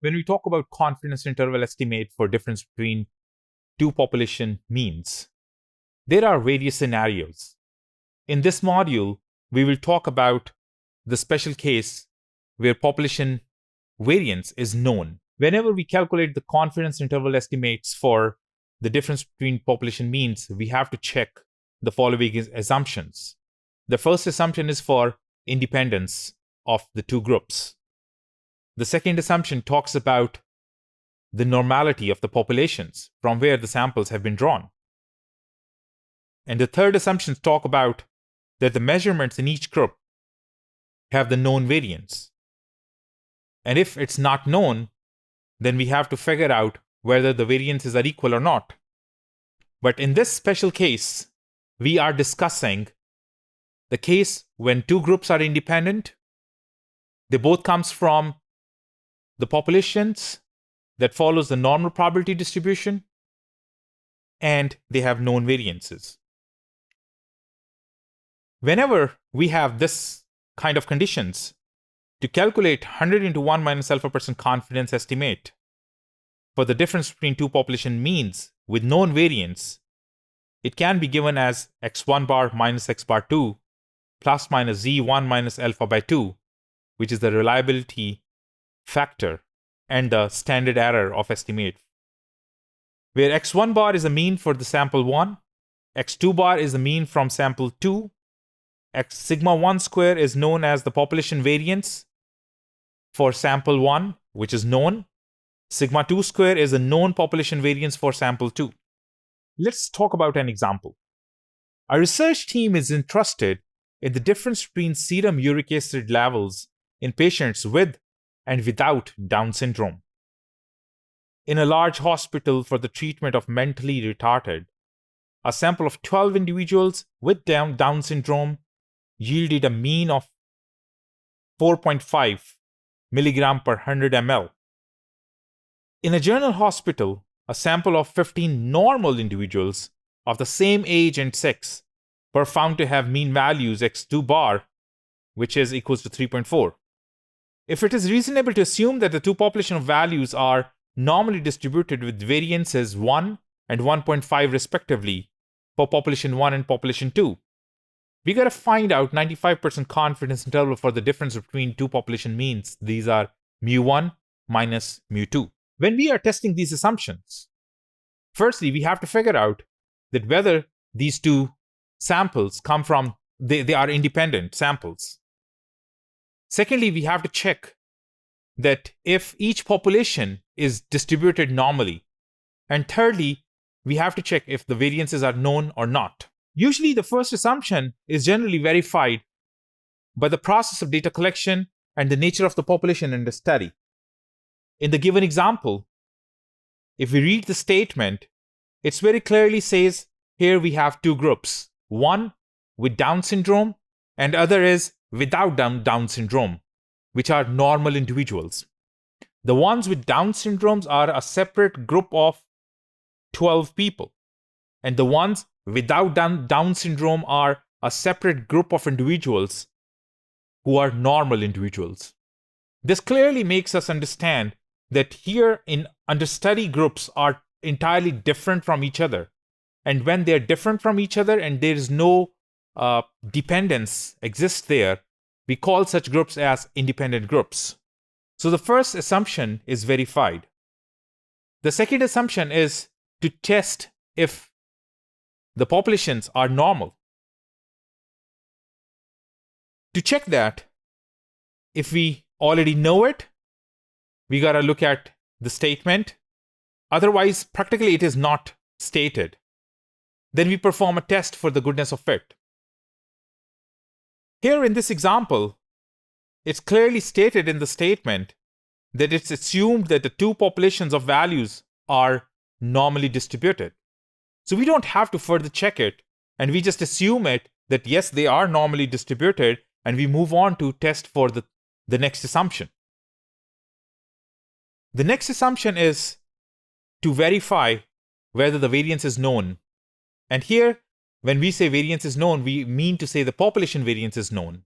when we talk about confidence interval estimate for difference between two population means, there are various scenarios. In this module, we will talk about the special case where population variance is known. Whenever we calculate the confidence interval estimates for the difference between population means, we have to check the following assumptions. The first assumption is for independence of the two groups. The second assumption talks about the normality of the populations from where the samples have been drawn. And the third assumptions talk about that the measurements in each group have the known variance. And if it's not known, then we have to figure out whether the variances are equal or not. But in this special case, we are discussing the case when two groups are independent. They both comes from the populations that follows the normal probability distribution, and they have known variances. Whenever we have this kind of conditions, to calculate 100 into 1 minus alpha % confidence estimate for the difference between two population means with known variance, it can be given as x1 bar minus x bar 2 plus minus z1 minus alpha by 2, which is the reliability factor and the standard error of estimate, where x1 bar is the mean for the sample 1, x2 bar is the mean from sample 2, x sigma 1 square is known as the population variance for sample 1, which is known. Sigma 2 square is a known population variance for sample 2. Let's talk about an example. Our research team is interested in the difference between serum uric acid levels in patients with and without Down syndrome. In a large hospital for the treatment of mentally retarded, a sample of 12 individuals with Down syndrome yielded a mean of 4.5 milligram per 100 ml. In a general hospital, a sample of 15 normal individuals of the same age and sex were found to have mean values x2 bar, which is equals to 3.4. If it is reasonable to assume that the two population of values are normally distributed with variances 1 and 1.5 respectively for population 1 and population 2, we got to find out 95% confidence interval for the difference between two population means. These are mu1 minus mu2. When we are testing these assumptions, firstly, we have to figure out that whether these two samples come from, they are independent samples. Secondly, we have to check that if each population is distributed normally. And thirdly, we have to check if the variances are known or not. Usually, the first assumption is generally verified by the process of data collection and the nature of the population in the study. In the given example, if we read the statement, it very clearly says here we have two groups, one with Down syndrome and other is without Down syndrome, which are normal individuals. The ones with Down syndromes are a separate group of 12 people, and the ones without Down syndrome are a separate group of individuals who are normal individuals. This clearly makes us understand that here in understudy groups are entirely different from each other. And when they're different from each other and there is no dependence exists there, we call such groups as independent groups. So the first assumption is verified. The second assumption is to test if the populations are normal. To check that, if we already know it, we got to look at the statement. Otherwise, practically it is not stated. Then we perform a test for the goodness of fit. Here in this example, it's clearly stated in the statement that it's assumed that the two populations of values are normally distributed. So we don't have to further check it, and we just assume it that yes, they are normally distributed, and we move on to test for the next assumption. The next assumption is to verify whether the variance is known. And here, when we say variance is known, we mean to say the population variance is known.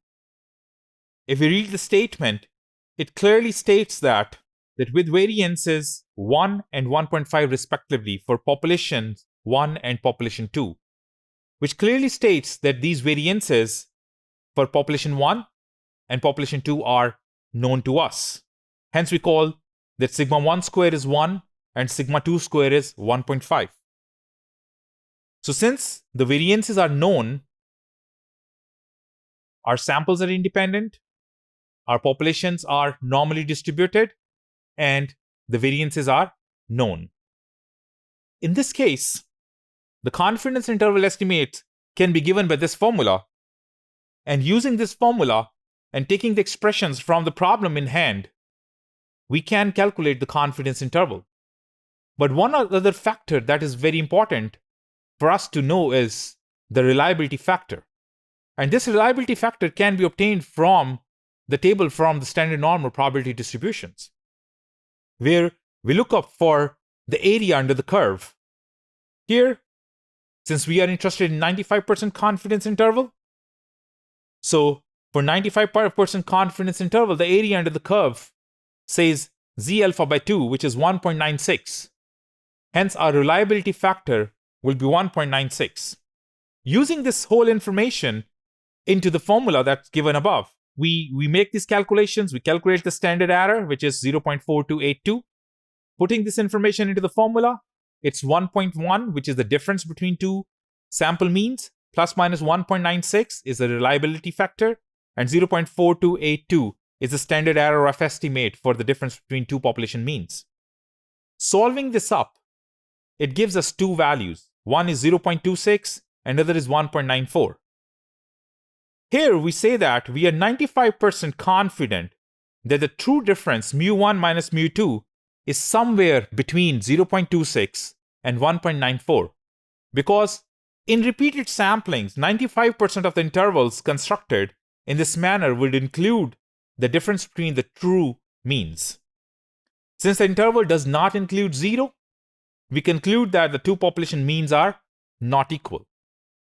If we read the statement, it clearly states that that with variances 1 and 1.5 respectively for population 1 and population 2, which clearly states that these variances for population 1 and population 2 are known to us. Hence, we call that sigma 1 square is 1 and sigma 2 square is 1.5. So since the variances are known, our samples are independent, our populations are normally distributed, and the variances are known. In this case, the confidence interval estimate can be given by this formula. And using this formula and taking the expressions from the problem in hand, we can calculate the confidence interval. But one other factor that is very important for us to know is the reliability factor. And this reliability factor can be obtained from the table from the standard normal probability distributions, where we look up for the area under the curve. Here, since we are interested in 95% confidence interval, so for 95% confidence interval, the area under the curve says Z alpha by 2, which is 1.96. Hence, our reliability factor will be 1.96. Using this whole information into the formula that's given above, we make these calculations. We calculate the standard error, which is 0.4282. Putting this information into the formula, it's 1.1, which is the difference between two sample means, plus minus 1.96 is the reliability factor, and 0.4282 is the standard error of estimate for the difference between two population means. Solving this up, it gives us two values. One is 0.26 and the other is 1.94. Here we say that we are 95% confident that the true difference mu1 minus mu2 is somewhere between 0.26 and 1.94, because in repeated samplings, 95% of the intervals constructed in this manner would include the difference between the true means. Since the interval does not include 0, we conclude that the two population means are not equal.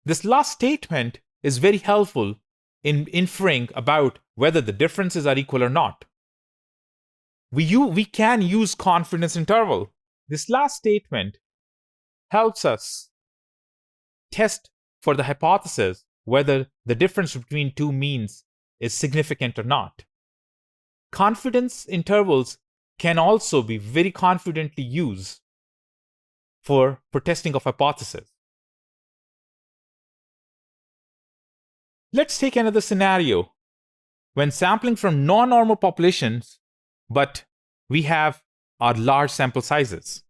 This last statement is very helpful in inferring about whether the differences are equal or not. We can use confidence interval. This last statement helps us test for the hypothesis whether the difference between two means is significant or not. Confidence intervals can also be very confidently used for testing of hypotheses. Let's take another scenario when sampling from non-normal populations, but we have our large sample sizes.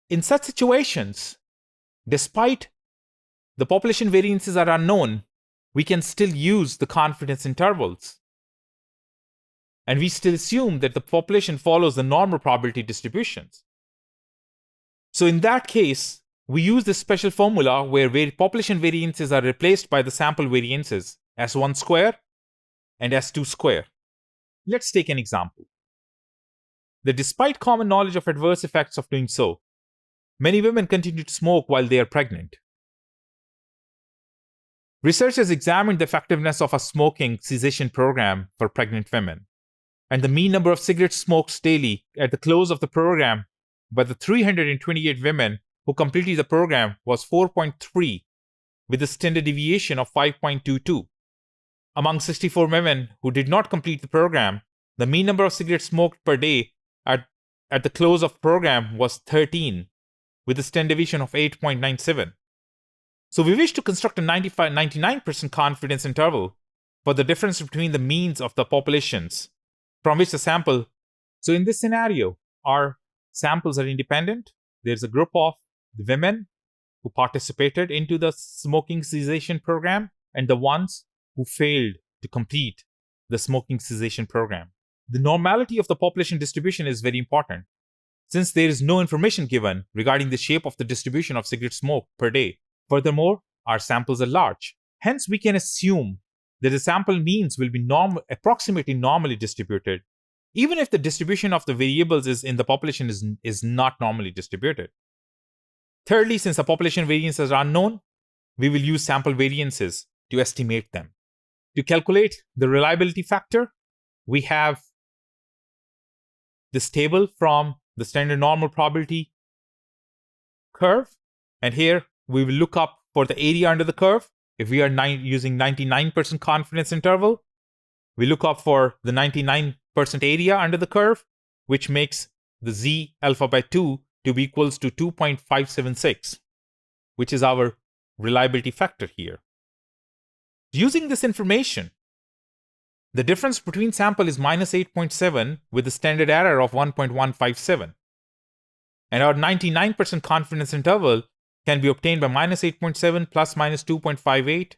In such situations, despite the population variances are unknown, we can still use the confidence intervals. And we still assume that the population follows the normal probability distributions. So in that case, we use this special formula where population variances are replaced by the sample variances S1 square and S2 square. Let's take an example. That despite common knowledge of adverse effects of doing so, many women continue to smoke while they are pregnant. Researchers examined the effectiveness of a smoking cessation program for pregnant women, and the mean number of cigarettes smoked daily at the close of the program by the 328 women who completed the program was 4.3, with a standard deviation of 5.22. Among 64 women who did not complete the program, the mean number of cigarettes smoked per day at the close of the program was 13, with a standard deviation of 8.97. So we wish to construct a 99% confidence interval for the difference between the means of the populations from which the sample. So in this scenario, our samples are independent. There's a group of the women who participated into the smoking cessation program and the ones who failed to complete the smoking cessation program. The normality of the population distribution is very important, since there is no information given regarding the shape of the distribution of cigarette smoke per day. Furthermore, our samples are large. Hence, we can assume that the sample means will be approximately normally distributed, even if the distribution of the variables in the population is not normally distributed. Thirdly, since the population variances are unknown, we will use sample variances to estimate them. To calculate the reliability factor, we have this table from the standard normal probability curve. And here we will look up for the area under the curve. If we are using 99% confidence interval, we look up for the 99% area under the curve, which makes the z alpha by 2 to be equals to 2.576, which is our reliability factor here. Using this information, the difference between sample is minus 8.7 with a standard error of 1.157. And our 99% confidence interval can be obtained by minus 8.7 plus minus 2.58,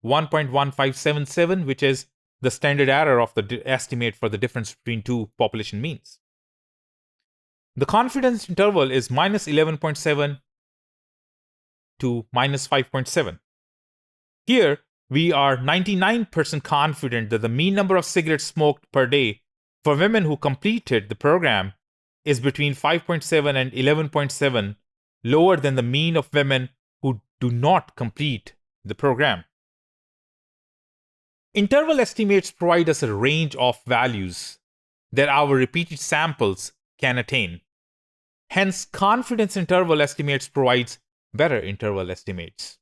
1.1577, which is the standard error of the estimate for the difference between two population means. The confidence interval is minus 11.7 to minus 5.7. Here, we are 99% confident that the mean number of cigarettes smoked per day for women who completed the program is between 5.7 and 11.7, lower than the mean of women who do not complete the program. Interval estimates provide us a range of values that our repeated samples can attain. Hence, confidence interval estimates provides better interval estimates.